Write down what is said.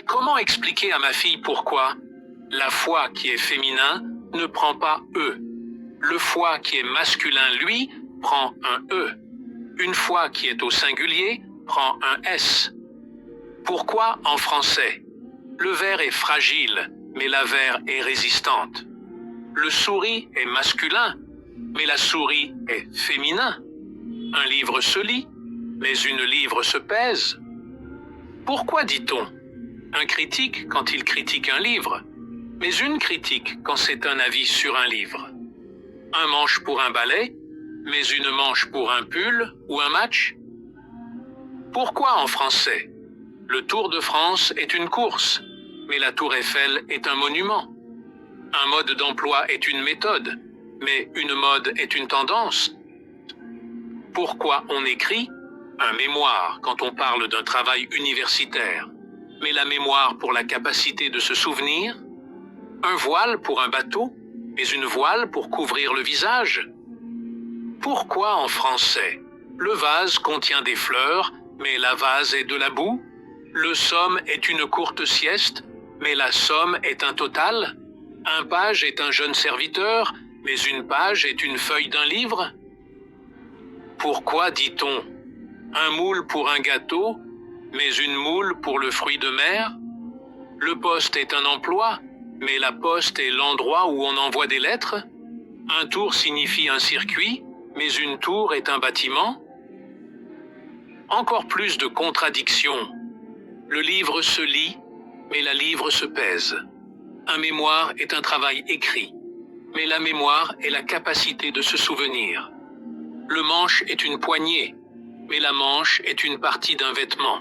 Comment expliquer à ma fille pourquoi la foi qui est féminin ne prend pas E? Le foi qui est masculin, lui, prend un E. Une foi qui est au singulier prend un S. Pourquoi en français? Le verre est fragile, mais la verre est résistante. Le souris est masculin, mais la souris est féminin. Un livre se lit, mais une livre se pèse. Pourquoi dit-on un critique quand il critique un livre, mais une critique quand c'est un avis sur un livre? Un manche pour un balai, mais une manche pour un pull ou un match? Pourquoi en français le Tour de France est une course, mais la Tour Eiffel est un monument? Un mode d'emploi est une méthode, mais une mode est une tendance. Pourquoi on écrit un mémoire quand on parle d'un travail universitaire, mais la mémoire pour la capacité de se souvenir? Un voile pour un bateau, mais une voile pour couvrir le visage? Pourquoi en français le vase contient des fleurs, mais la vase est de la boue? Le somme est une courte sieste, mais la somme est un total? Un page est un jeune serviteur, mais une page est une feuille d'un livre? Pourquoi dit-on un moule pour un gâteau, mais une moule pour le fruit de mer? Le poste est un emploi, mais la poste est l'endroit où on envoie des lettres? Un tour signifie un circuit, mais une tour est un bâtiment? Encore plus de contradictions. Le livre se lit, mais la livre se pèse. Un mémoire est un travail écrit, mais la mémoire est la capacité de se souvenir. Le manche est une poignée, mais la manche est une partie d'un vêtement.